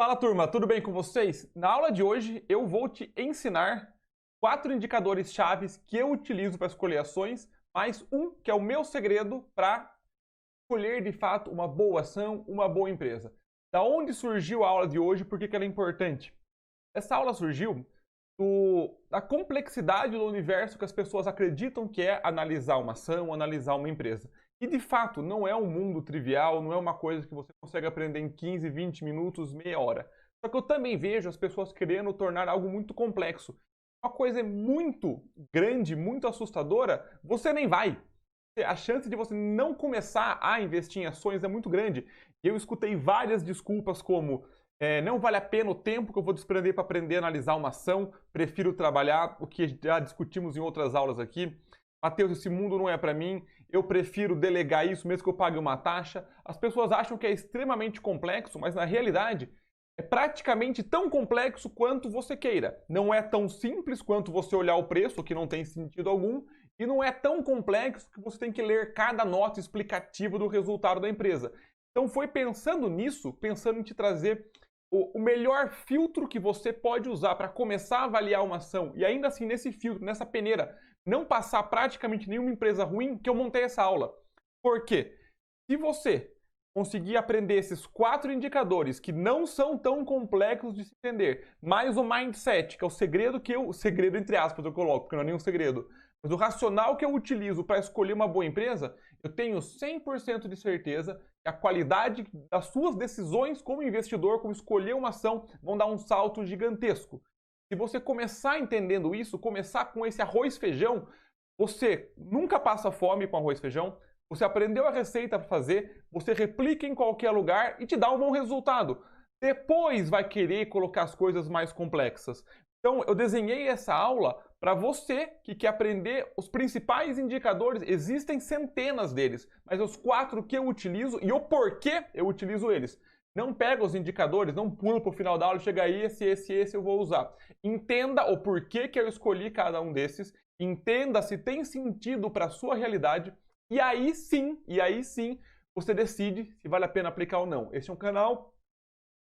Fala turma, tudo bem com vocês? Na aula de hoje eu vou te ensinar 4 indicadores chaves que eu utilizo para escolher ações, mais um que é o meu segredo para escolher de fato uma boa ação, uma boa empresa. Da onde surgiu a aula de hoje e por que ela é importante? Essa aula surgiu da complexidade do universo que as pessoas acreditam que é analisar uma ação, analisar uma empresa. E de fato, não é um mundo trivial, não é uma coisa que você consegue aprender em 15, 20 minutos, meia hora. Só que eu também vejo as pessoas querendo tornar algo muito complexo. Uma coisa é muito grande, muito assustadora, você nem vai. A chance de você não começar a investir em ações é muito grande. E eu escutei várias desculpas como não vale a pena o tempo que eu vou desprender para aprender a analisar uma ação, prefiro trabalhar, o que já discutimos em outras aulas aqui. Matheus, esse mundo não é para mim, eu prefiro delegar isso mesmo que eu pague uma taxa. As pessoas acham que é extremamente complexo, mas na realidade é praticamente tão complexo quanto você queira. Não é tão simples quanto você olhar o preço, que não tem sentido algum, e não é tão complexo que você tem que ler cada nota explicativa do resultado da empresa. Então foi pensando nisso, pensando em te trazer o melhor filtro que você pode usar para começar a avaliar uma ação, e ainda assim nesse filtro, nessa peneira, não passar praticamente nenhuma empresa ruim, que eu montei essa aula. Por quê? Se você conseguir aprender esses 4 indicadores que não são tão complexos de se entender, mais o mindset, que é o segredo segredo entre aspas eu coloco, porque não é nenhum segredo, mas o racional que eu utilizo para escolher uma boa empresa, eu tenho 100% de certeza que a qualidade das suas decisões como investidor, como escolher uma ação, vão dar um salto gigantesco. Se você começar entendendo isso, começar com esse arroz e feijão, você nunca passa fome com arroz e feijão, você aprendeu a receita para fazer, você replica em qualquer lugar e te dá um bom resultado. Depois vai querer colocar as coisas mais complexas. Então, eu desenhei essa aula para você que quer aprender os principais indicadores. Existem centenas deles, mas os 4 que eu utilizo e o porquê eu utilizo eles. Não pega os indicadores, não pula para o final da aula, chega aí, esse eu vou usar. Entenda o porquê que eu escolhi cada um desses, entenda se tem sentido para a sua realidade, e aí sim, você decide se vale a pena aplicar ou não. Esse é um canal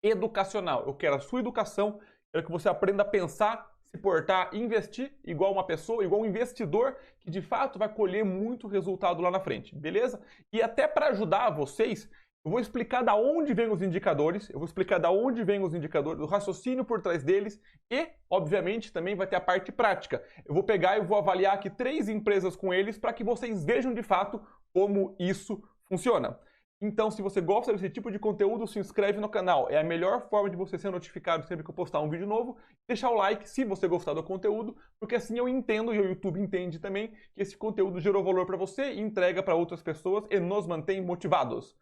educacional. Eu quero a sua educação, quero que você aprenda a pensar, se portar, investir igual uma pessoa, igual um investidor que de fato vai colher muito resultado lá na frente, beleza? E até para ajudar vocês, eu vou explicar da onde vêm os indicadores, o raciocínio por trás deles e, obviamente, também vai ter a parte prática. Eu vou pegar e vou avaliar aqui 3 empresas com eles para que vocês vejam de fato como isso funciona. Então, se você gosta desse tipo de conteúdo, se inscreve no canal. É a melhor forma de você ser notificado sempre que eu postar um vídeo novo. Deixar o like se você gostar do conteúdo, porque assim eu entendo e o YouTube entende também que esse conteúdo gerou valor para você e entrega para outras pessoas e nos mantém motivados.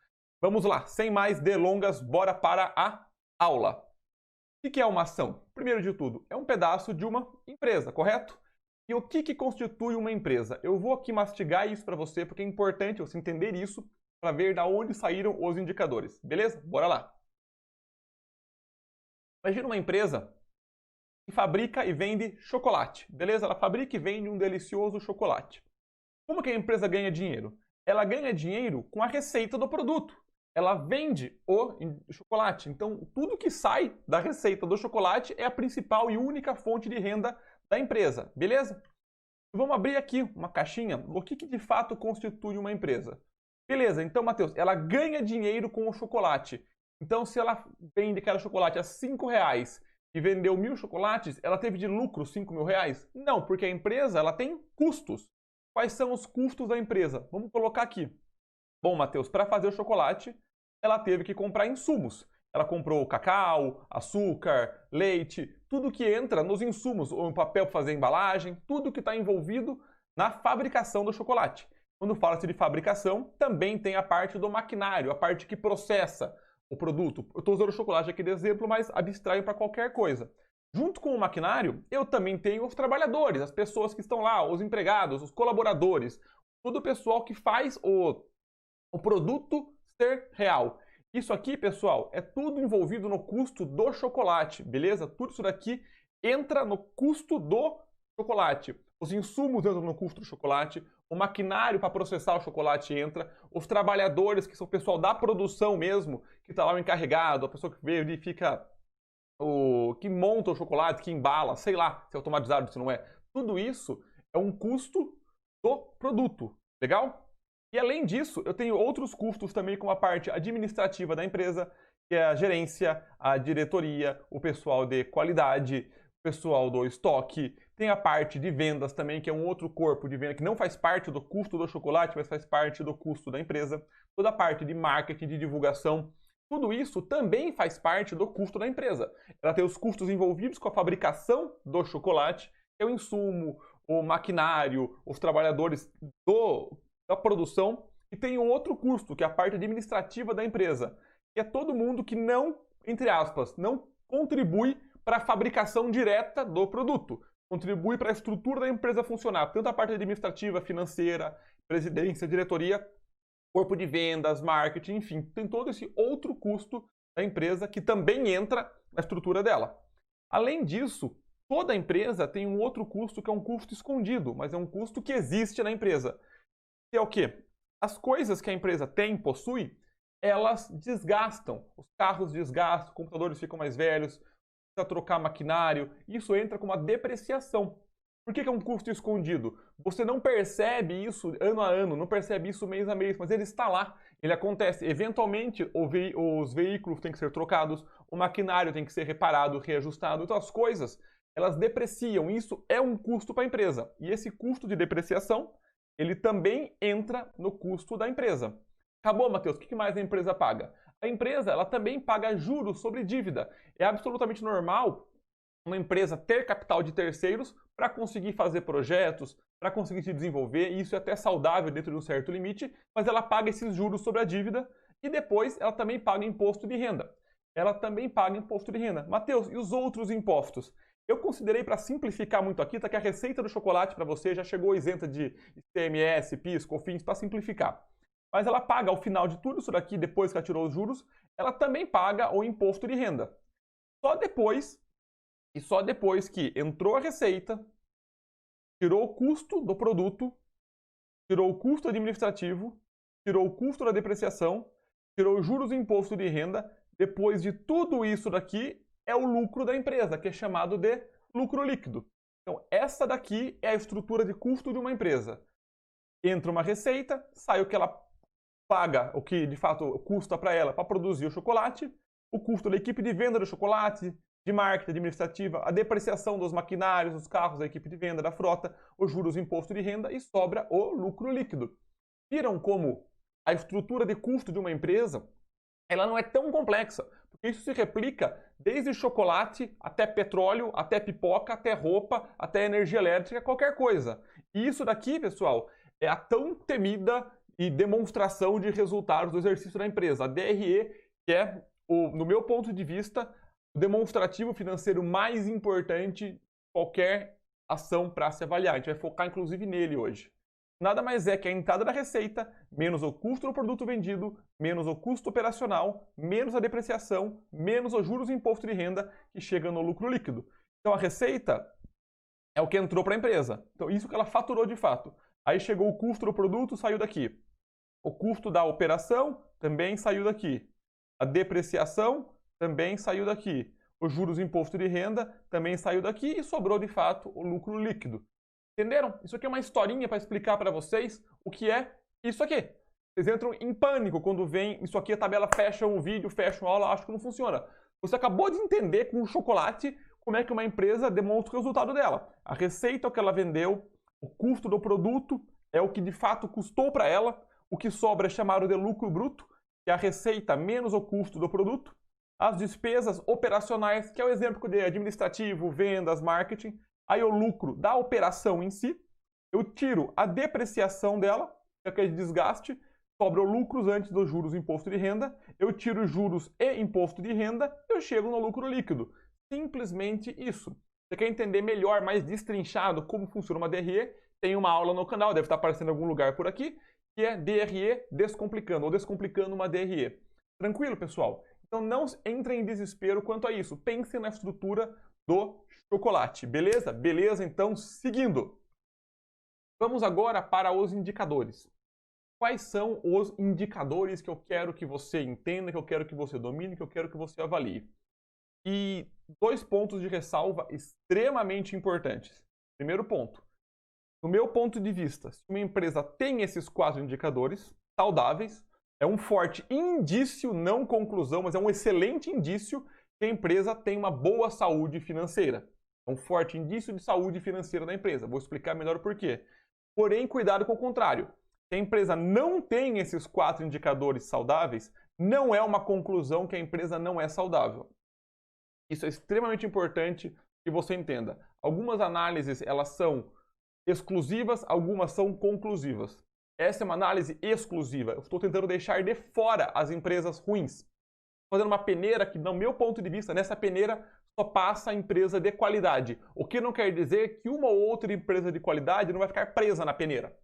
Vamos lá, sem mais delongas, bora para a aula. O que é uma ação? Primeiro de tudo, é um pedaço de uma empresa, correto? E o que constitui uma empresa? Eu vou aqui mastigar isso para você, porque é importante você entender isso para ver de onde saíram os indicadores, beleza? Bora lá. Imagina uma empresa que fabrica e vende chocolate, beleza? Ela fabrica e vende um delicioso chocolate. Como que a empresa ganha dinheiro? Ela ganha dinheiro com a receita do produto. Ela vende o chocolate. Então, tudo que sai da receita do chocolate é a principal e única fonte de renda da empresa, beleza? Vamos abrir aqui uma caixinha. O que de fato constitui uma empresa? Beleza, então, Matheus, ela ganha dinheiro com o chocolate. Então, se ela vende aquele chocolate a R$5 e vendeu 1.000 chocolates, ela teve de lucro R$5.000? Não, porque a empresa ela tem custos. Quais são os custos da empresa? Vamos colocar aqui. Bom, Matheus, para fazer o chocolate, ela teve que comprar insumos. Ela comprou cacau, açúcar, leite, tudo que entra nos insumos, o papel para fazer embalagem, tudo que está envolvido na fabricação do chocolate. Quando fala-se de fabricação, também tem a parte do maquinário, a parte que processa o produto. Eu estou usando o chocolate aqui de exemplo, mas abstraio para qualquer coisa. Junto com o maquinário, eu também tenho os trabalhadores, as pessoas que estão lá, os empregados, os colaboradores, todo o pessoal que faz o produto ser real. Isso aqui, pessoal, é tudo envolvido no custo do chocolate, beleza? Tudo isso daqui entra no custo do chocolate. Os insumos entram no custo do chocolate, o maquinário para processar o chocolate entra, os trabalhadores, que são o pessoal da produção mesmo, que está lá o encarregado, a pessoa que veio ali fica que monta o chocolate, que embala, sei lá, se é automatizado, se não é. Tudo isso é um custo do produto, legal? E além disso, eu tenho outros custos também com a parte administrativa da empresa, que é a gerência, a diretoria, o pessoal de qualidade, o pessoal do estoque. Tem a parte de vendas também, que é um outro corpo de venda que não faz parte do custo do chocolate, mas faz parte do custo da empresa. Toda a parte de marketing, de divulgação. Tudo isso também faz parte do custo da empresa. Ela tem os custos envolvidos com a fabricação do chocolate, que é o insumo, o maquinário, os trabalhadores da produção, e tem um outro custo, que é a parte administrativa da empresa, que é todo mundo que não, entre aspas, não contribui para a fabricação direta do produto, contribui para a estrutura da empresa funcionar, tanto a parte administrativa, financeira, presidência, diretoria, corpo de vendas, marketing, enfim, tem todo esse outro custo da empresa que também entra na estrutura dela. Além disso, toda empresa tem um outro custo que é um custo escondido, mas é um custo que existe na empresa. Que é o quê? As coisas que a empresa tem, possui, elas desgastam. Os carros desgastam, os computadores ficam mais velhos, precisa trocar maquinário, isso entra com uma depreciação. Por que é um custo escondido? Você não percebe isso ano a ano, não percebe isso mês a mês, mas ele está lá, ele acontece. Eventualmente, os veículos têm que ser trocados, o maquinário tem que ser reparado, reajustado, então as coisas, elas depreciam, isso é um custo para a empresa. E esse custo de depreciação, ele também entra no custo da empresa. Acabou, Matheus, o que mais a empresa paga? A empresa, ela também paga juros sobre dívida. É absolutamente normal uma empresa ter capital de terceiros para conseguir fazer projetos, para conseguir se desenvolver, e isso é até saudável dentro de um certo limite, mas ela paga esses juros sobre a dívida e depois ela também paga imposto de renda. Ela também paga imposto de renda. Matheus, e os outros impostos? Eu considerei, para simplificar muito aqui, tá, que a receita do chocolate para você já chegou isenta de ICMS, PIS, COFINS, para simplificar. Mas ela paga, ao final de tudo isso daqui, depois que ela tirou os juros, ela também paga o imposto de renda. Só depois que entrou a receita, tirou o custo do produto, tirou o custo administrativo, tirou o custo da depreciação, tirou os juros e imposto de renda, depois de tudo isso daqui é o lucro da empresa, que é chamado de lucro líquido. Então, essa daqui é a estrutura de custo de uma empresa. Entra uma receita, sai o que ela paga, o que de fato custa para ela para produzir o chocolate, o custo da equipe de venda do chocolate, de marketing, administrativa, a depreciação dos maquinários, dos carros, da equipe de venda, da frota, os juros, imposto de renda e sobra o lucro líquido. Viram como a estrutura de custo de uma empresa ela não é tão complexa, porque isso se replica desde chocolate até petróleo, até pipoca, até roupa, até energia elétrica, qualquer coisa. E isso daqui, pessoal, é a tão temida e demonstração de resultados do exercício da empresa. A DRE, que é, no meu ponto de vista, o demonstrativo financeiro mais importante de qualquer ação para se avaliar. A gente vai focar, inclusive, nele hoje. Nada mais é que a entrada da receita, menos o custo do produto vendido, menos o custo operacional, menos a depreciação, menos os juros e imposto de renda, que chega no lucro líquido. Então, a receita é o que entrou para a empresa. Então, isso que ela faturou de fato. Aí chegou o custo do produto, saiu daqui. O custo da operação também saiu daqui. A depreciação também saiu daqui. Os juros e imposto de renda também saiu daqui e sobrou, de fato, o lucro líquido. Entenderam? Isso aqui é uma historinha para explicar para vocês o que é isso aqui. Vocês entram em pânico quando vem isso aqui, a tabela fecha um vídeo, fecha uma aula, acho que não funciona. Você acabou de entender com o chocolate como é que uma empresa demonstra o resultado dela. A receita é o que ela vendeu, o custo do produto é o que de fato custou para ela, o que sobra é chamado de lucro bruto, que é a receita menos o custo do produto, as despesas operacionais, que é o exemplo de administrativo, vendas, marketing, aí o lucro da operação em si, eu tiro a depreciação dela, que é aquele desgaste, sobra lucros antes dos juros e imposto de renda, eu tiro juros e imposto de renda, eu chego no lucro líquido. Simplesmente isso. Você quer entender melhor, mais destrinchado, como funciona uma DRE? Tem uma aula no canal, deve estar aparecendo em algum lugar por aqui, que é DRE Descomplicando, ou Descomplicando uma DRE. Tranquilo, pessoal? Então não entrem em desespero quanto a isso. Pensem na estrutura do chocolate, beleza? Beleza, então, seguindo. Vamos agora para os indicadores. Quais são os indicadores que eu quero que você entenda, que eu quero que você domine, que eu quero que você avalie? E 2 pontos de ressalva extremamente importantes. Primeiro ponto. No meu ponto de vista, se uma empresa tem esses 4 indicadores saudáveis, é um forte indício, não conclusão, mas é um excelente indício que a empresa tem uma boa saúde financeira. É um forte indício de saúde financeira da empresa. Vou explicar melhor o porquê. Porém, cuidado com o contrário. Se a empresa não tem esses 4 indicadores saudáveis, não é uma conclusão que a empresa não é saudável. Isso é extremamente importante que você entenda. Algumas análises elas são exclusivas, algumas são conclusivas. Essa é uma análise exclusiva. Eu estou tentando deixar de fora as empresas ruins. Fazendo uma peneira que, no meu ponto de vista, nessa peneira só passa a empresa de qualidade. O que não quer dizer que uma ou outra empresa de qualidade não vai ficar presa na peneira.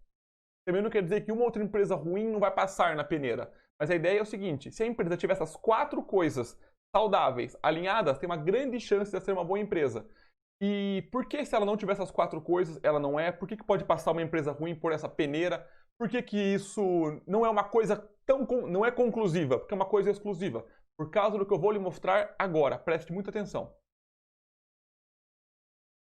Também não quer dizer que uma outra empresa ruim não vai passar na peneira. Mas a ideia é o seguinte, se a empresa tiver essas 4 coisas saudáveis, alinhadas, tem uma grande chance de ser uma boa empresa. E por que se ela não tiver essas 4 coisas, ela não é? Por que pode passar uma empresa ruim por essa peneira? Por que isso não é uma coisa não é conclusiva? Porque é uma coisa exclusiva. Por causa do que eu vou lhe mostrar agora. Preste muita atenção.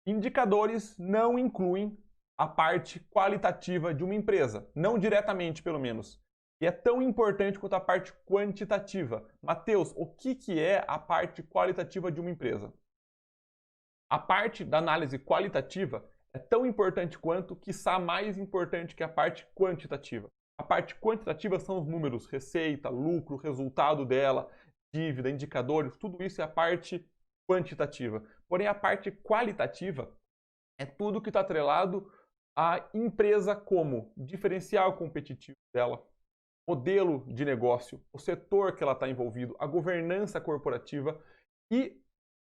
Indicadores não incluem a parte qualitativa de uma empresa. Não diretamente, pelo menos. E é tão importante quanto a parte quantitativa. Mateus, o que é a parte qualitativa de uma empresa? A parte da análise qualitativa é tão importante quanto, quiçá mais importante que a parte quantitativa. A parte quantitativa são os números, receita, lucro, resultado dela, dívida, indicadores, tudo isso é a parte quantitativa. Porém, a parte qualitativa é tudo que está atrelado à empresa como diferencial competitivo dela, modelo de negócio, o setor que ela está envolvido, a governança corporativa e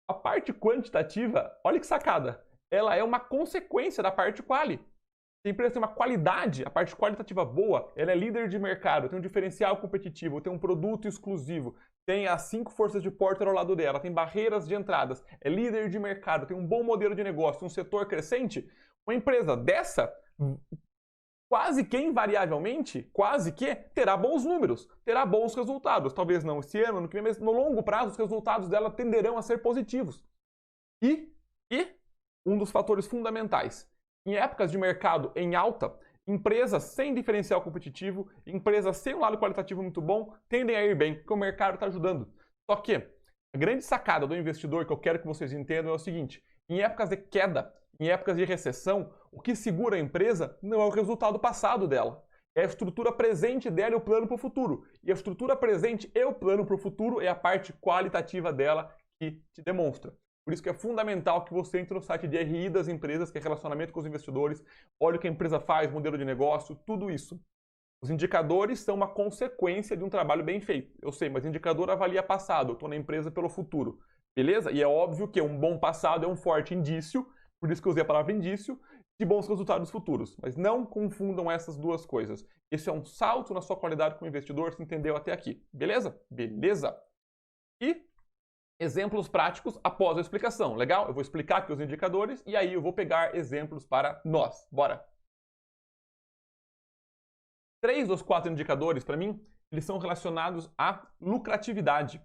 a parte quantitativa, olha que sacada, ela é uma consequência da parte quali. Se a empresa tem uma qualidade, a parte qualitativa boa, ela é líder de mercado, tem um diferencial competitivo, tem um produto exclusivo, tem as 5 forças de Porter ao lado dela, tem barreiras de entradas, é líder de mercado, tem um bom modelo de negócio, um setor crescente, uma empresa dessa, quase que invariavelmente, quase que, terá bons números, terá bons resultados. Talvez não esse ano, no que vem, mas no longo prazo os resultados dela tenderão a ser positivos. E um dos fatores fundamentais, em épocas de mercado em alta, empresas sem diferencial competitivo, empresas sem um lado qualitativo muito bom, tendem a ir bem, porque o mercado está ajudando. Só que a grande sacada do investidor que eu quero que vocês entendam é o seguinte, em épocas de queda, em épocas de recessão, o que segura a empresa não é o resultado passado dela. É a estrutura presente dela e o plano para o futuro. E a estrutura presente e o plano para o futuro é a parte qualitativa dela que te demonstra. Por isso que é fundamental que você entre no site de RI das empresas, que é relacionamento com os investidores, olhe o que a empresa faz, modelo de negócio, tudo isso. Os indicadores são uma consequência de um trabalho bem feito. Eu sei, mas indicador avalia passado, eu estou na empresa pelo futuro. Beleza? E é óbvio que um bom passado é um forte indício, por isso que eu usei a palavra indício, de bons resultados futuros. Mas não confundam essas duas coisas. Esse é um salto na sua qualidade como investidor, se entendeu até aqui. Beleza? Beleza? E exemplos práticos após a explicação. Legal? Eu vou explicar aqui os indicadores e aí eu vou pegar exemplos para nós. Bora! 3 dos 4 indicadores, para mim, eles são relacionados à lucratividade.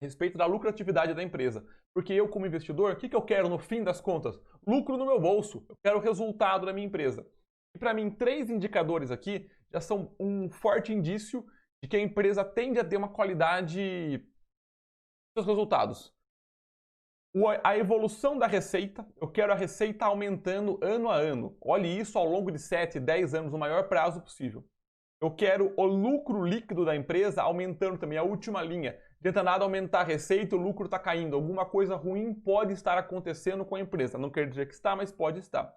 Respeito da lucratividade da empresa. Porque eu, como investidor, o que eu quero no fim das contas? Lucro no meu bolso. Eu quero o resultado da minha empresa. E para mim, 3 indicadores aqui já são um forte indício de que a empresa tende a ter uma qualidade dos seus resultados. A evolução da receita, eu quero a receita aumentando ano a ano. Olhe isso ao longo de 7, 10 anos, no maior prazo possível. Eu quero o lucro líquido da empresa aumentando também, a última linha. Não adianta nada aumentar a receita, o lucro está caindo. Alguma coisa ruim pode estar acontecendo com a empresa. Não quer dizer que está, mas pode estar.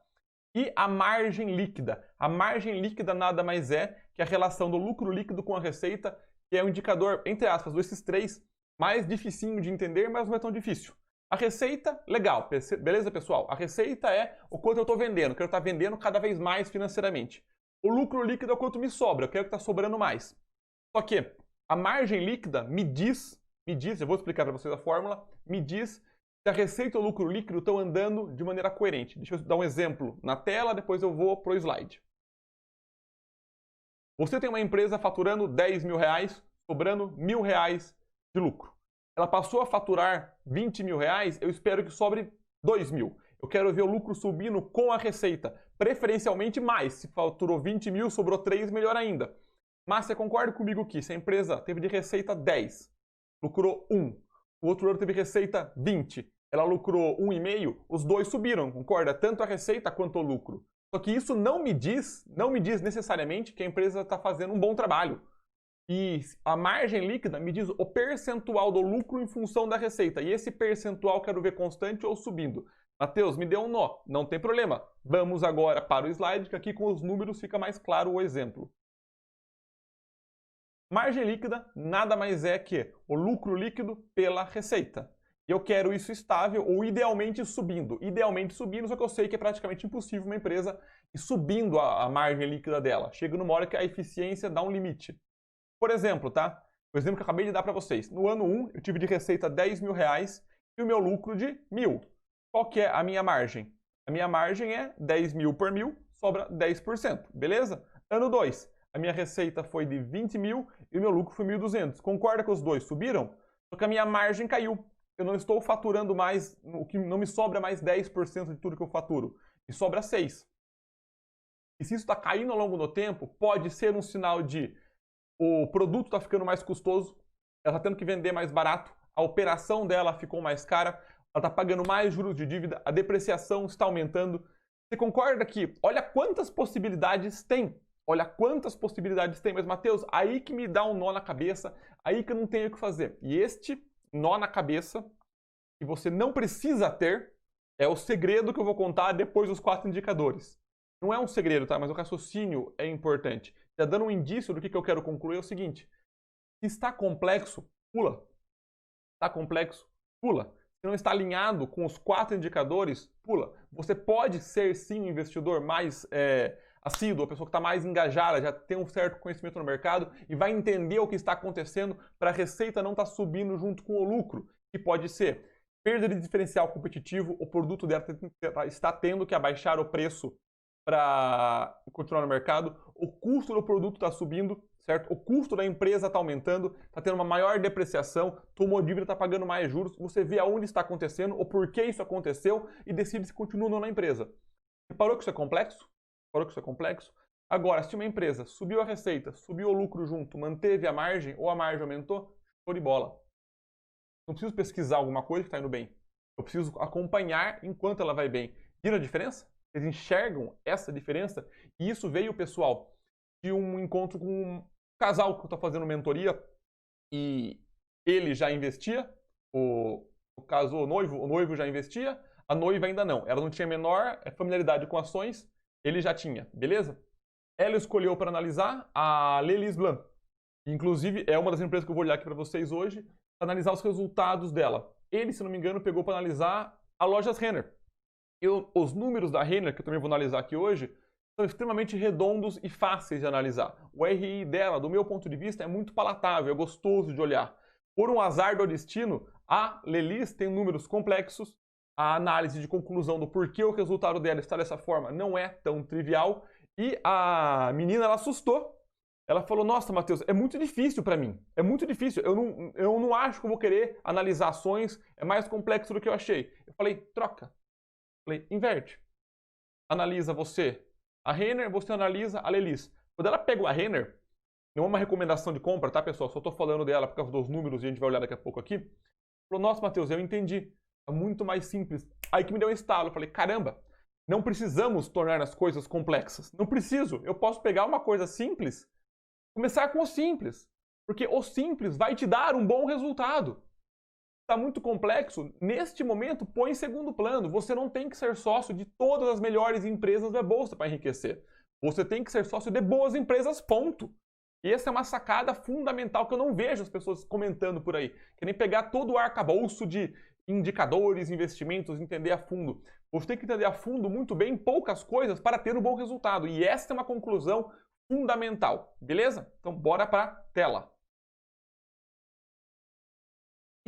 E a margem líquida. A margem líquida nada mais é que a relação do lucro líquido com a receita, que é um indicador, entre aspas, desses 3, mais dificinho de entender, mas não é tão difícil. A receita, legal, beleza, pessoal? A receita é o quanto eu estou vendendo. Eu quero estar vendendo cada vez mais financeiramente. O lucro líquido é o quanto me sobra. Eu quero que está sobrando mais. Só que a margem líquida me diz, eu vou explicar para vocês a fórmula, me diz se a receita e o lucro líquido estão andando de maneira coerente. Deixa eu dar um exemplo na tela, depois eu vou para o slide. Você tem uma empresa faturando 10 mil reais, sobrando R$1.000 de lucro. ela passou a faturar 20 mil reais, eu espero que sobre 2 mil. Eu quero ver o lucro subindo com a receita, preferencialmente mais. Se faturou 20 mil, sobrou 3, melhor ainda. Mas você concorda comigo que se a empresa teve de receita 10, lucrou 1, o outro ano teve receita 20, ela lucrou 1,5, os dois subiram, concorda? Tanto a receita quanto o lucro. Só que isso não me diz necessariamente que a empresa está fazendo um bom trabalho. E a margem líquida me diz o percentual do lucro em função da receita. E esse percentual quero ver constante ou subindo. Matheus, me deu um nó. Não tem problema. Vamos agora para o slide, que aqui com os números fica mais claro o exemplo. Margem líquida nada mais é que o lucro líquido pela receita. E eu quero isso estável ou idealmente subindo. Idealmente subindo, só que eu sei que é praticamente impossível uma empresa ir subindo a margem líquida dela. Chega numa hora que a eficiência dá um limite. Por exemplo, tá? O exemplo que eu acabei de dar para vocês. No ano 1, eu tive de receita 10 mil reais e o meu lucro de 1.000. Qual que é a minha margem? A minha margem é 10 mil por 1.000, sobra 10%, beleza? Ano 2, a minha receita foi de 20 mil e o meu lucro foi 1.200. Concorda que os dois subiram? Só que a minha margem caiu. Eu não estou faturando mais, o que não me sobra mais 10% de tudo que eu faturo. Me sobra 6%. E se isso está caindo ao longo do tempo, pode ser um sinal de o produto está ficando mais custoso, ela está tendo que vender mais barato, a operação dela ficou mais cara, ela está pagando mais juros de dívida, a depreciação está aumentando. Você concorda que, olha quantas possibilidades tem, mas Matheus, aí que me dá um nó na cabeça, aí que eu não tenho o que fazer. E este nó na cabeça, que você não precisa ter, é o segredo que eu vou contar depois dos 4 indicadores. Não é um segredo, tá? Mas o raciocínio é importante. Já dando um indício do que eu quero concluir é o seguinte. Se está complexo, pula. Está complexo, pula. Se não está alinhado com os 4 indicadores, pula. Você pode ser, sim, um investidor mais assíduo, a pessoa que está mais engajada, já tem um certo conhecimento no mercado e vai entender o que está acontecendo para a receita não estar subindo junto com o lucro, que pode ser perda de diferencial competitivo, o produto dela está tendo que abaixar o preço para continuar no mercado, o custo do produto está subindo, certo? O custo da empresa está aumentando, está tendo uma maior depreciação, tomou dívida, está pagando mais juros, você vê aonde está acontecendo, o porquê isso aconteceu e decide se continua ou não na empresa. Reparou que isso é complexo? Agora, se uma empresa subiu a receita, subiu o lucro junto, manteve a margem ou a margem aumentou, show de bola. Não preciso pesquisar alguma coisa que está indo bem. Eu preciso acompanhar enquanto ela vai bem. Viram a diferença? Eles enxergam essa diferença? E isso veio, pessoal, de um encontro com um casal que eu estou fazendo mentoria e ele já investia, no caso o noivo já investia, a noiva ainda não. Ela não tinha a menor familiaridade com ações, ele já tinha, beleza? Ela escolheu para analisar a Lelis Blanc. Inclusive, é uma das empresas que eu vou olhar aqui para vocês hoje, para analisar os resultados dela. Ele, se não me engano, pegou para analisar a Lojas Renner. Os números da Renner, que eu também vou analisar aqui hoje, são extremamente redondos e fáceis de analisar. O RI dela, do meu ponto de vista, é muito palatável, é gostoso de olhar. Por um azar do destino, a Lelis tem números complexos, a análise de conclusão do porquê o resultado dela está dessa forma não é tão trivial, e a menina, ela assustou. Ela falou, nossa, Matheus, é muito difícil para mim. É muito difícil. Eu não acho que eu vou querer analisar ações. É mais complexo do que eu achei. Eu falei, troca. Falei, inverte. Analisa você a Renner, você analisa a Lelis. Quando ela pegou a Renner, não é uma recomendação de compra, tá, pessoal? Só estou falando dela por causa dos números e a gente vai olhar daqui a pouco aqui. Falou, nossa, Matheus, eu entendi. É muito mais simples. Aí que me deu um estalo. Eu falei, caramba, não precisamos tornar as coisas complexas. Não preciso. Eu posso pegar uma coisa simples, começar com o simples. Porque o simples vai te dar um bom resultado. Está muito complexo, neste momento põe em segundo plano. Você não tem que ser sócio de todas as melhores empresas da Bolsa para enriquecer. Você tem que ser sócio de boas empresas, ponto. E essa é uma sacada fundamental que eu não vejo as pessoas comentando por aí. Querem pegar todo o arcabouço de indicadores, investimentos, entender a fundo. Você tem que entender a fundo muito bem poucas coisas para ter um bom resultado. E esta é uma conclusão fundamental. Beleza? Então bora para a tela.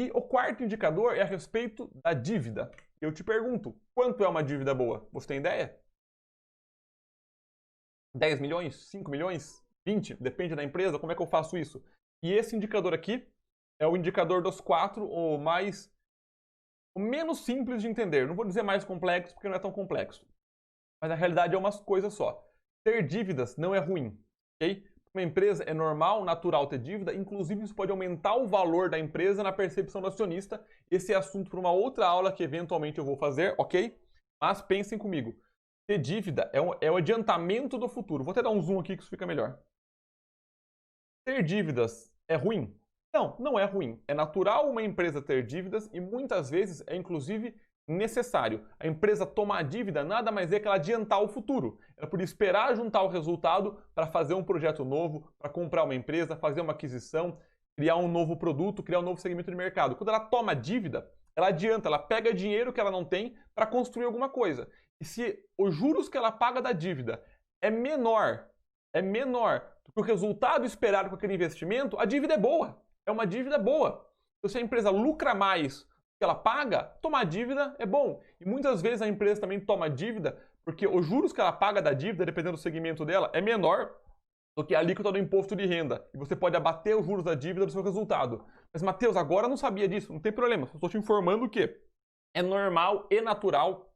E o quarto indicador é a respeito da dívida. Eu te pergunto, quanto é uma dívida boa? Você tem ideia? 10 milhões? 5 milhões? 20? Depende da empresa, como é que eu faço isso? E esse indicador aqui é o indicador dos 4, o menos simples de entender. Não vou dizer mais complexo, porque não é tão complexo. Mas na realidade é uma coisa só. Ter dívidas não é ruim, ok? Uma empresa é normal, natural ter dívida, inclusive isso pode aumentar o valor da empresa na percepção do acionista. Esse é assunto para uma outra aula que eventualmente eu vou fazer, ok? Mas pensem comigo. Ter dívida é o adiantamento do futuro. Vou até dar um zoom aqui que isso fica melhor. Ter dívidas é ruim? Não, não é ruim. É natural uma empresa ter dívidas e muitas vezes é inclusive necessário. A empresa tomar dívida nada mais é que ela adiantar o futuro. Ela podia esperar juntar o resultado para fazer um projeto novo, para comprar uma empresa, fazer uma aquisição, criar um novo produto, criar um novo segmento de mercado. Quando ela toma dívida, ela adianta, ela pega dinheiro que ela não tem para construir alguma coisa. E se os juros que ela paga da dívida é menor do que o resultado esperado com aquele investimento, a dívida é boa. É uma dívida boa. Então, se a empresa lucra mais do que ela paga, tomar dívida é bom. E muitas vezes a empresa também toma dívida porque os juros que ela paga da dívida, dependendo do segmento dela, é menor do que a alíquota do imposto de renda. E você pode abater os juros da dívida do seu resultado. Mas, Matheus, agora eu não sabia disso. Não tem problema. Só estou te informando que é normal e natural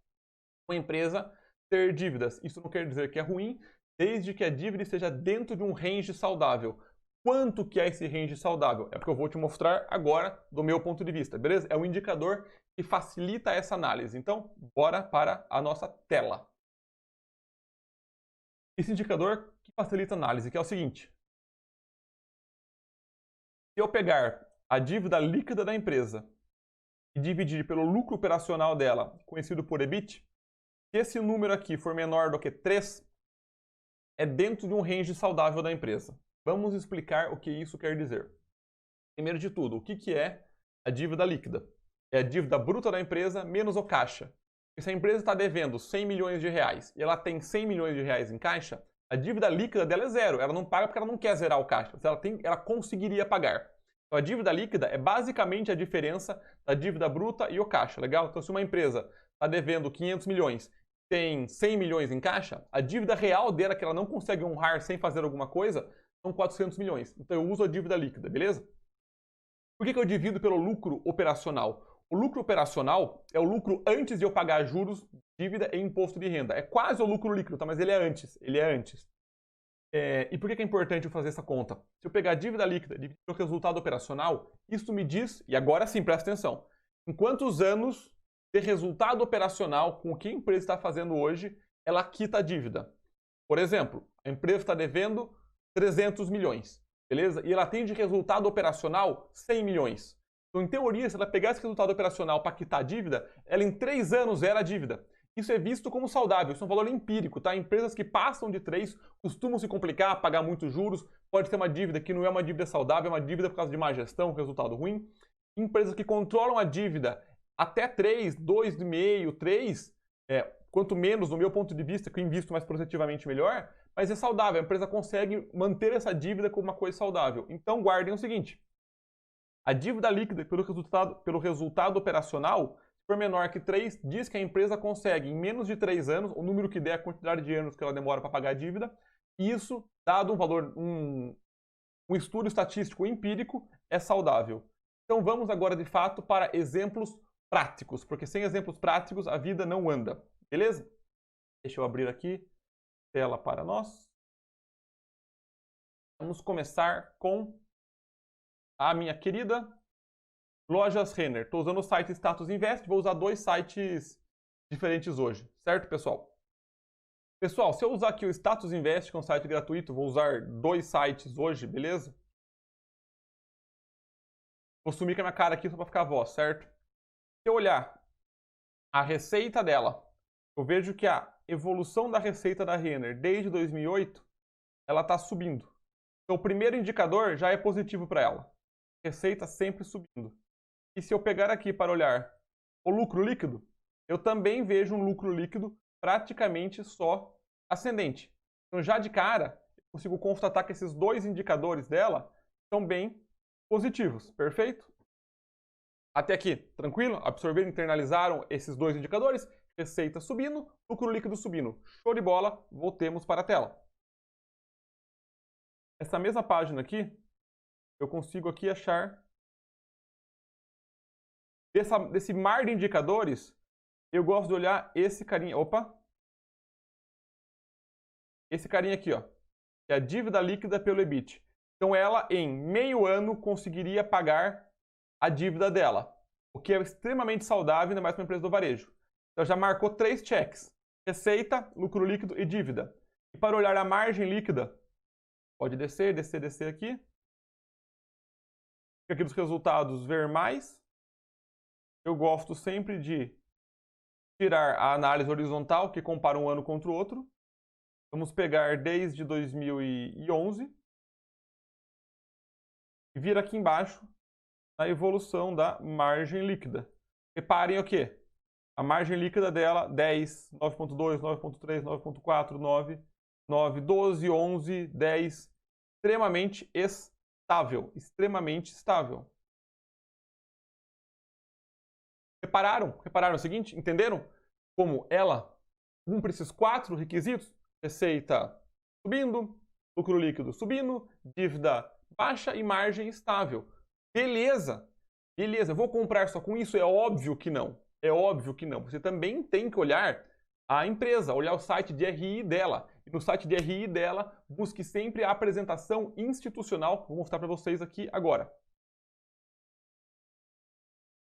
uma empresa ter dívidas. Isso não quer dizer que é ruim, desde que a dívida esteja dentro de um range saudável. Quanto que é esse range saudável? É o que eu vou te mostrar agora do meu ponto de vista, beleza? É um indicador que facilita essa análise. Então, bora para a nossa tela. Esse indicador que facilita a análise, que é o seguinte. Se eu pegar a dívida líquida da empresa e dividir pelo lucro operacional dela, conhecido por EBIT, se esse número aqui for menor do que 3, é dentro de um range saudável da empresa. Vamos explicar o que isso quer dizer. Primeiro de tudo, o que é a dívida líquida? É a dívida bruta da empresa menos o caixa. Se a empresa está devendo 100 milhões de reais e ela tem 100 milhões de reais em caixa, a dívida líquida dela é zero. Ela não paga porque ela não quer zerar o caixa. Ela conseguiria pagar. Então, a dívida líquida é basicamente a diferença da dívida bruta e o caixa, legal? Então, se uma empresa está devendo 500 milhões tem 100 milhões em caixa, a dívida real dela, que ela não consegue honrar sem fazer alguma coisa, são 400 milhões. Então eu uso a dívida líquida, beleza? Por que eu divido pelo lucro operacional? O lucro operacional é o lucro antes de eu pagar juros, dívida e imposto de renda. É quase o lucro líquido, tá? Mas ele é antes. E por que é importante eu fazer essa conta? Se eu pegar a dívida líquida e dividir pelo resultado operacional, isso me diz, e agora sim, presta atenção, em quantos anos de resultado operacional com o que a empresa está fazendo hoje, ela quita a dívida. Por exemplo, a empresa está devendo 300 milhões, beleza? E ela tem de resultado operacional 100 milhões. Então, em teoria, se ela pegar esse resultado operacional para quitar a dívida, ela em 3 anos zera a dívida. Isso é visto como saudável, isso é um valor empírico, tá? Empresas que passam de 3 costumam se complicar, pagar muitos juros, pode ter uma dívida que não é uma dívida saudável, é uma dívida por causa de má gestão, resultado ruim. Empresas que controlam a dívida até 3, 2,5, 3, quanto menos, no meu ponto de vista, que eu invisto mais positivamente melhor, mas é saudável, a empresa consegue manter essa dívida como uma coisa saudável. Então guardem o seguinte, a dívida líquida pelo resultado operacional, se for menor que 3, diz que a empresa consegue em menos de 3 anos, o número que der a quantidade de anos que ela demora para pagar a dívida, e isso, dado um valor, um estudo estatístico empírico, é saudável. Então vamos agora de fato para exemplos práticos, porque sem exemplos práticos a vida não anda, beleza? Deixa eu abrir aqui tela para nós. Vamos começar com a minha querida Lojas Renner. Estou usando o site Status Invest, vou usar 2 sites diferentes hoje, certo, pessoal? Pessoal, se eu usar aqui o Status Invest, que é um site gratuito, vou usar 2 sites hoje, beleza? Vou sumir com a minha cara aqui só para ficar a voz, certo? Se eu olhar a receita dela, eu vejo que a evolução da receita da Renner desde 2008, ela está subindo. Então, o primeiro indicador já é positivo para ela. Receita sempre subindo. E se eu pegar aqui para olhar o lucro líquido, eu também vejo um lucro líquido praticamente só ascendente. Então, já de cara, eu consigo constatar que esses 2 indicadores dela são bem positivos. Perfeito? Até aqui, tranquilo? Absorveram, internalizaram esses 2 indicadores? Receita subindo, lucro líquido subindo. Show de bola, voltemos para a tela. Essa mesma página aqui, eu consigo aqui achar desse mar de indicadores, eu gosto de olhar esse carinha. Opa! Esse carinha aqui, ó. Que é a dívida líquida pelo EBIT. Então ela, em meio ano, conseguiria pagar a dívida dela. O que é extremamente saudável, ainda mais para uma empresa do varejo. Então já marcou 3 cheques. Receita, lucro líquido e dívida. E para olhar a margem líquida, pode descer, descer, descer aqui. Aqui dos resultados, ver mais. Eu gosto sempre de tirar a análise horizontal, que compara um ano contra o outro. Vamos pegar desde 2011 e vir aqui embaixo na evolução da margem líquida. Reparem o quê? A margem líquida dela, 10, 9.2, 9.3, 9.4, 9, 9, 12, 11, 10. Extremamente estável. Extremamente estável. Repararam? Repararam o seguinte? Entenderam? Como ela cumpre esses 4 requisitos? Receita subindo, lucro líquido subindo, dívida baixa e margem estável. Beleza! Beleza, vou comprar só com isso? É óbvio que não. É óbvio que não. Você também tem que olhar a empresa, olhar o site de RI dela. E no site de RI dela, busque sempre a apresentação institucional, que eu vou mostrar para vocês aqui agora.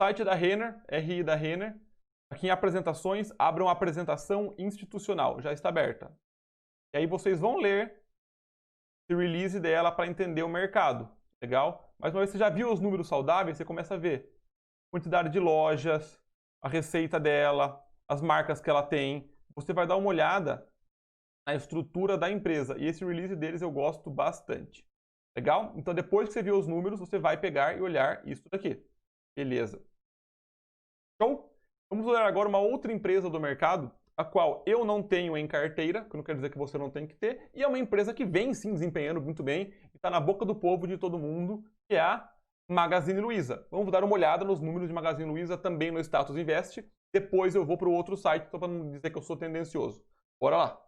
Site da Renner, RI da Renner. Aqui em apresentações, abram a apresentação institucional, já está aberta. E aí vocês vão ler o release dela para entender o mercado. Legal? Mas uma vez que você já viu os números saudáveis, você começa a ver quantidade de lojas, a receita dela, as marcas que ela tem. Você vai dar uma olhada na estrutura da empresa. E esse release deles eu gosto bastante. Legal? Então depois que você viu os números, você vai pegar e olhar isso daqui. Beleza. Show? Vamos olhar agora uma outra empresa do mercado, a qual eu não tenho em carteira, que não quer dizer que você não tem que ter, e é uma empresa que vem sim desempenhando muito bem e está na boca do povo de todo mundo, que é a Magazine Luiza. Vamos dar uma olhada nos números de Magazine Luiza também no Status Invest. Depois eu vou para o outro site, só para não dizer que eu sou tendencioso. Bora lá.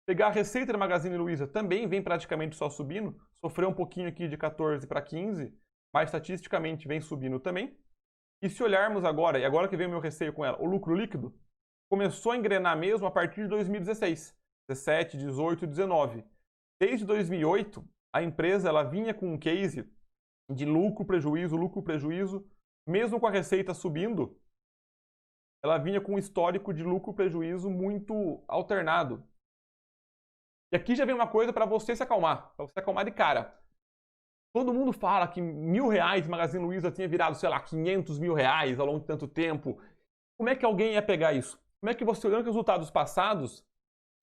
Pegar a receita da Magazine Luiza também vem praticamente só subindo. Sofreu um pouquinho aqui de 14 para 15, mas estatisticamente vem subindo também. E se olharmos agora, e agora que vem o meu receio com ela, o lucro líquido começou a engrenar mesmo a partir de 2016, 17, 18 e 19. Desde 2008, a empresa ela vinha com um case de lucro, prejuízo, mesmo com a receita subindo, ela vinha com um histórico de lucro, prejuízo muito alternado. E aqui já vem uma coisa para você se acalmar, para você acalmar de cara. Todo mundo fala que R$1.000 Magazine Luiza tinha virado, sei lá, R$500.000 ao longo de tanto tempo. Como é que alguém ia pegar isso? Como é que você, olhando os resultados passados,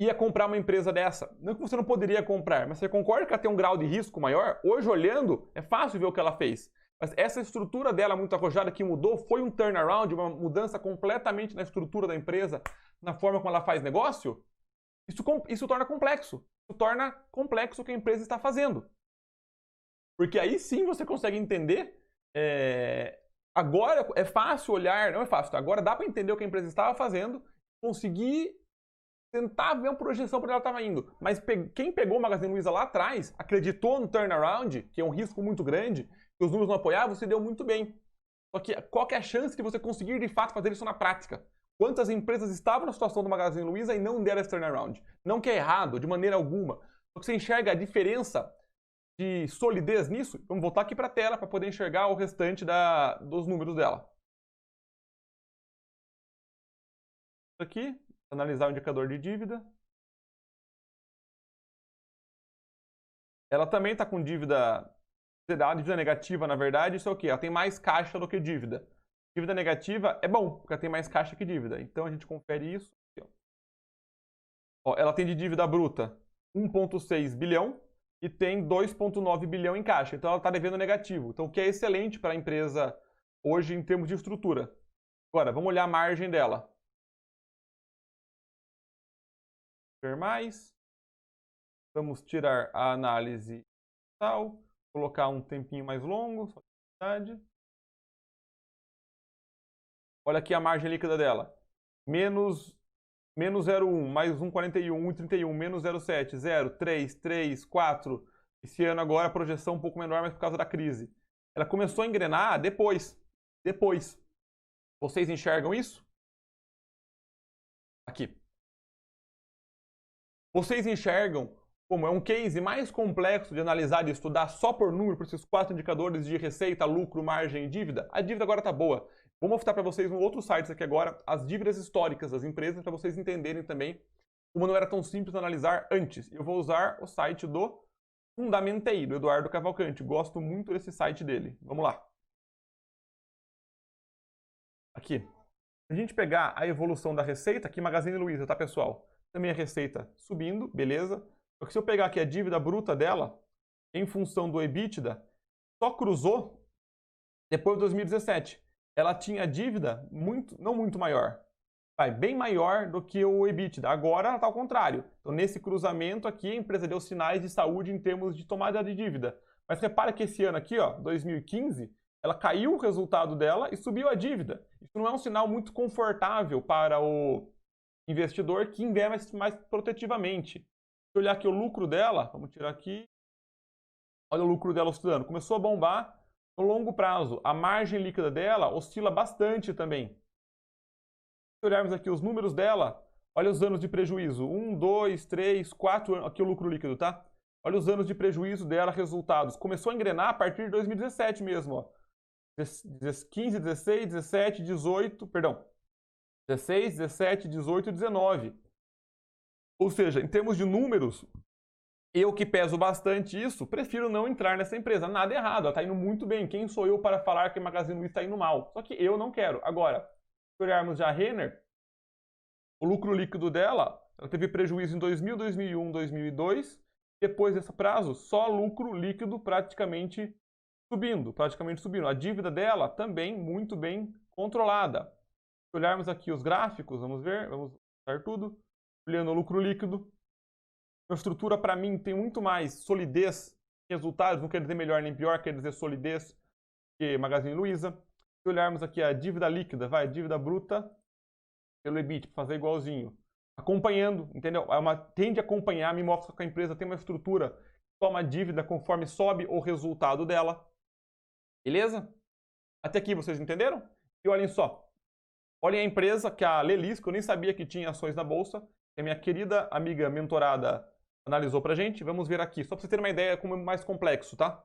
ia comprar uma empresa dessa? Não que você não poderia comprar, mas você concorda que ela tem um grau de risco maior? Hoje, olhando, é fácil ver o que ela fez. Mas essa estrutura dela muito arrojada que mudou foi um turnaround, uma mudança completamente na estrutura da empresa, na forma como ela faz negócio? Isso torna complexo. Isso torna complexo o que a empresa está fazendo. Porque aí sim você consegue entender. Agora é fácil olhar, não é fácil, agora dá para entender o que a empresa estava fazendo, conseguir tentar ver uma projeção para onde ela estava indo. Mas quem pegou o Magazine Luiza lá atrás, acreditou no turnaround, que é um risco muito grande, que os números não apoiavam, você deu muito bem. Só que qual que é a chance de você conseguir de fato fazer isso na prática? Quantas empresas estavam na situação do Magazine Luiza e não deram esse turnaround? Não que é errado, de maneira alguma. Só que você enxerga a diferença de solidez nisso. Vamos voltar aqui para a tela para poder enxergar o restante dos números dela. Aqui, analisar o indicador de dívida. Ela também está com dívida negativa, na verdade. Isso é o quê? Ela tem mais caixa do que dívida. Dívida negativa é bom, porque ela tem mais caixa que dívida. Então a gente confere isso. Aqui, ó. Ela tem de dívida bruta 1,6 bilhão. E tem 2,9 bilhão em caixa. Então ela está devendo negativo. Então o que é excelente para a empresa hoje em termos de estrutura. Agora, vamos olhar a margem dela. Ver mais. Vamos tirar a análise tal. Colocar um tempinho mais longo. Olha aqui a margem líquida dela. Menos 0,1, mais 1,41, 1,31, menos 0,7, 0, 3, 3, 4. Esse ano agora a projeção um pouco menor, mas por causa da crise. Ela começou a engrenar depois. depois. Vocês enxergam isso? Aqui. Vocês enxergam como é um case mais complexo de analisar e estudar só por número, por esses 4 indicadores de receita, lucro, margem e dívida? A dívida agora está boa. Vou mostrar para vocês um outro site aqui agora, as dívidas históricas das empresas, para vocês entenderem também como não era tão simples analisar antes. Eu vou usar o site do Fundamentei, do Eduardo Cavalcante. Gosto muito desse site dele. Vamos lá. Aqui. Se a gente pegar a evolução da receita, aqui Magazine Luiza, tá, pessoal? Também a receita subindo, beleza? Só que se eu pegar aqui a dívida bruta dela, em função do EBITDA, só cruzou depois de 2017. Ela tinha dívida não muito maior, bem maior do que o EBITDA. Agora ela está ao contrário. Então, nesse cruzamento aqui, a empresa deu sinais de saúde em termos de tomada de dívida. Mas repara que esse ano aqui, ó, 2015, ela caiu o resultado dela e subiu a dívida. Isso não é um sinal muito confortável para o investidor que investe mais protetivamente. Se eu olhar aqui o lucro dela, vamos tirar aqui. Olha o lucro dela oscilando. Começou a bombar no longo prazo. A margem líquida dela oscila bastante também. Se olharmos aqui os números dela, olha os anos de prejuízo. 1, 2, 3, 4 anos. Aqui o lucro líquido, tá? Olha os anos de prejuízo dela, resultados. Começou a engrenar a partir de 2017 mesmo, ó. 15, 16, 17, 18, perdão. 16, 17, 18 e 19. Ou seja, em termos de números, eu que peso bastante isso, prefiro não entrar nessa empresa. Nada errado, ela está indo muito bem. Quem sou eu para falar que a Magazine Luiza está indo mal? Só que eu não quero. Agora, se olharmos já a Renner, o lucro líquido dela, ela teve prejuízo em 2000, 2001, 2002. Depois desse prazo, só lucro líquido praticamente subindo. A dívida dela também muito bem controlada. Se olharmos aqui os gráficos, vamos ver, vamos ver tudo. Olhando o lucro líquido, a estrutura para mim tem muito mais solidez em resultados, não quer dizer melhor nem pior, quer dizer solidez que Magazine Luiza. Se olharmos aqui a dívida líquida, dívida bruta pelo EBIT, para fazer igualzinho. Acompanhando, entendeu? Tende a acompanhar, me mostra que a empresa tem uma estrutura que toma dívida conforme sobe o resultado dela. Beleza? Até aqui vocês entenderam? E olhem só. Olhem a empresa que a Lelis, que eu nem sabia que tinha ações na bolsa, que a minha querida amiga mentorada analisou pra gente. Vamos ver aqui, só para vocês terem uma ideia como é mais complexo, tá?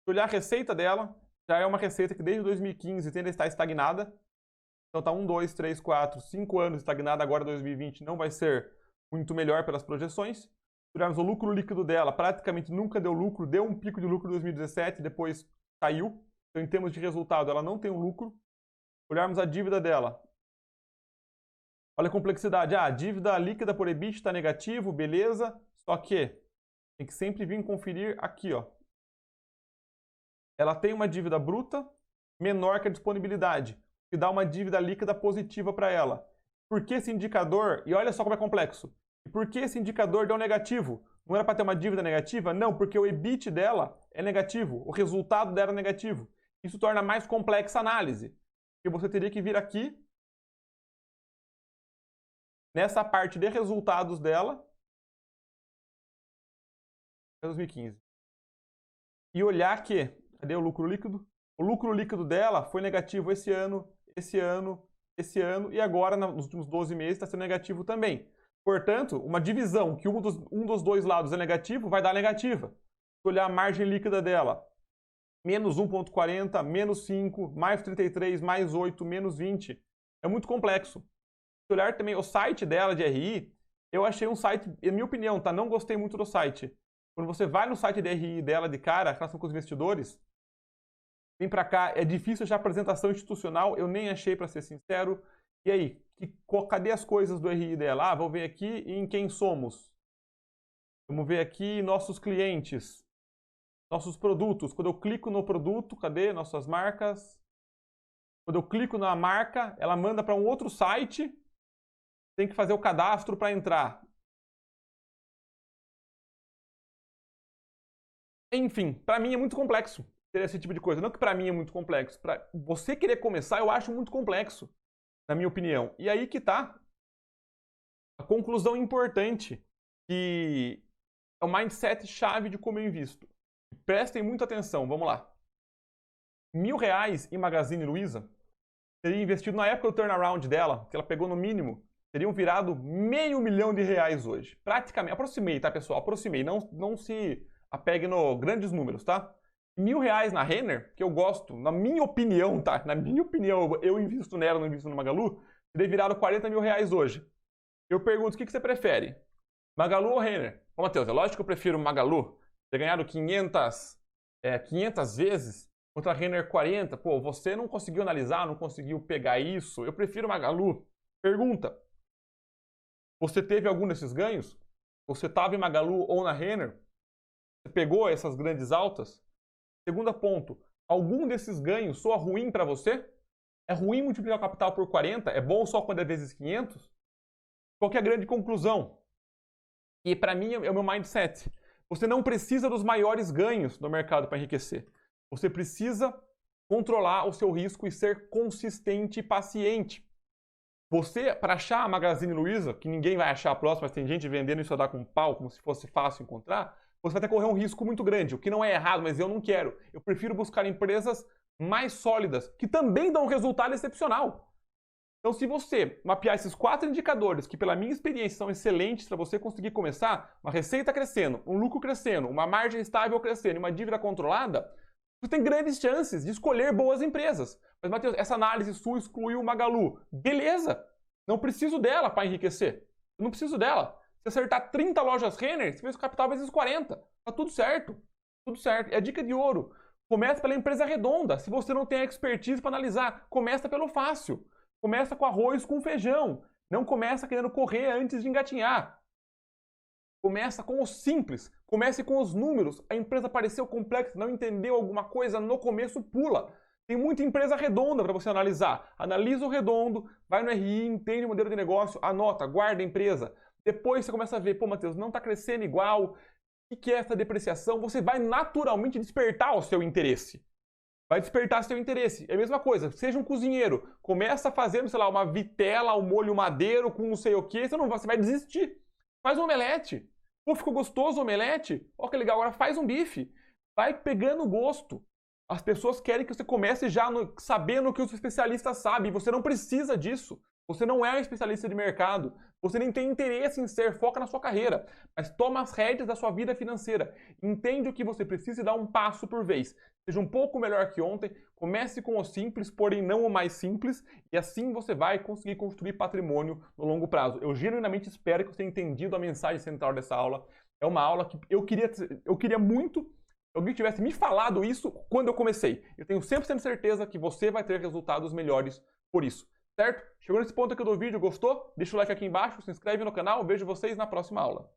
Se olhar a receita dela, já é uma receita que desde 2015 tende a estar estagnada. Então tá 1, 2, 3, 4, 5 anos estagnada, agora 2020 não vai ser muito melhor pelas projeções. Se olharmos o lucro líquido dela, praticamente nunca deu lucro, deu um pico de lucro em 2017, depois caiu. Então em termos de resultado ela não tem um lucro. Olharmos a dívida dela. Olha a complexidade. A dívida líquida por EBIT está negativo, beleza. Só que tem que sempre vir conferir aqui, ó. Ela tem uma dívida bruta menor que a disponibilidade, que dá uma dívida líquida positiva para ela. Por que esse indicador? E olha só como é complexo. E por que esse indicador deu negativo? Não era para ter uma dívida negativa? Não, porque o EBIT dela é negativo, o resultado dela é negativo. Isso torna mais complexa a análise. Que você teria que vir aqui, nessa parte de resultados dela, 2015, e olhar que, cadê o lucro líquido? O lucro líquido dela foi negativo esse ano, esse ano, esse ano, e agora, nos últimos 12 meses, está sendo negativo também. Portanto, uma divisão que um dos dois lados é negativo, vai dar negativa. Se olhar a margem líquida dela, menos 1,40, menos 5, mais 33, mais 8, menos 20. É muito complexo. Se olhar também o site dela de RI, eu achei um site, em minha opinião, tá? Não gostei muito do site. Quando você vai no site de RI dela de cara, relação com os investidores, vem pra cá, é difícil achar apresentação institucional, eu nem achei, para ser sincero. E aí, cadê as coisas do RI dela? Ah, vou ver aqui em quem somos. Vamos ver aqui nossos clientes. Nossos produtos. Quando eu clico no produto, cadê nossas marcas? Quando eu clico na marca, ela manda para um outro site. Tem que fazer o cadastro para entrar. Enfim, para mim é muito complexo ter esse tipo de coisa. Não que para mim é muito complexo. Para você querer começar, eu acho muito complexo, na minha opinião. E aí que tá a conclusão importante, que é o mindset chave de como eu invisto. Prestem muita atenção, vamos lá. R$ 1.000 em Magazine Luiza, teria investido na época do turnaround dela, que ela pegou no mínimo, teriam virado R$ 500 mil hoje. Praticamente, aproximei, tá, pessoal? Aproximei, não se apegue no grandes números, tá? R$ 1.000 na Renner, que eu gosto, na minha opinião, tá? Na minha opinião, eu invisto nela, não invisto no Magalu, teria virado R$ 40 mil hoje. Eu pergunto, o que você prefere? Magalu ou Renner? Ô, Matheus, é lógico que eu prefiro Magalu. Ter ganhado 500 vezes contra a Renner 40. Pô, você não conseguiu analisar, não conseguiu pegar isso. Eu prefiro Magalu. Pergunta. Você teve algum desses ganhos? Você estava em Magalu ou na Renner? Você pegou essas grandes altas? Segundo ponto. Algum desses ganhos soa ruim para você? É ruim multiplicar o capital por 40? É bom só quando é vezes 500? Qual que é a grande conclusão? E para mim é o meu mindset. Você não precisa dos maiores ganhos no mercado para enriquecer. Você precisa controlar o seu risco e ser consistente e paciente. Você, para achar a Magazine Luiza, que ninguém vai achar a próxima, mas tem gente vendendo isso a dar com pau, como se fosse fácil encontrar, você vai ter que correr um risco muito grande, o que não é errado, mas eu não quero. Eu prefiro buscar empresas mais sólidas, que também dão um resultado excepcional. Então, se você mapear esses 4 indicadores, que pela minha experiência são excelentes para você conseguir começar, uma receita crescendo, um lucro crescendo, uma margem estável crescendo e uma dívida controlada, você tem grandes chances de escolher boas empresas. Mas, Matheus, essa análise sua excluiu o Magalu. Beleza! Não preciso dela para enriquecer. Eu não preciso dela. Se acertar 30 lojas Renner, você fez o capital vezes 40. Tá tudo certo. Tudo certo. É a dica de ouro. Começa pela empresa redonda. Se você não tem expertise para analisar, começa pelo fácil. Começa com arroz com feijão. Não começa querendo correr antes de engatinhar. Começa com o simples. Comece com os números. A empresa pareceu complexa, não entendeu alguma coisa no começo, pula. Tem muita empresa redonda para você analisar. Analisa o redondo, vai no RI, entende o modelo de negócio, anota, guarda a empresa. Depois você começa a ver, pô, Matheus, não está crescendo igual. O que é essa depreciação? Você vai naturalmente despertar o seu interesse. Vai despertar seu interesse. É a mesma coisa, seja um cozinheiro, começa fazendo, sei lá, uma vitela ao molho madeiro com não sei o que, você vai desistir. Faz um omelete. Pô, ficou gostoso o omelete? Ó, que legal, agora faz um bife. Vai pegando gosto. As pessoas querem que você comece já sabendo o que os especialistas sabem. Você não precisa disso. Você não é um especialista de mercado. Você nem tem interesse em ser, foca na sua carreira. Mas toma as rédeas da sua vida financeira. Entende o que você precisa e dá um passo por vez. Seja um pouco melhor que ontem. Comece com o simples, porém não o mais simples. E assim você vai conseguir construir patrimônio no longo prazo. Eu genuinamente espero que você tenha entendido a mensagem central dessa aula. É uma aula que eu queria muito que alguém tivesse me falado isso quando eu comecei. Eu tenho 100% certeza que você vai ter resultados melhores por isso. Certo? Chegou nesse ponto aqui do vídeo, gostou? Deixa o like aqui embaixo, se inscreve no canal, vejo vocês na próxima aula.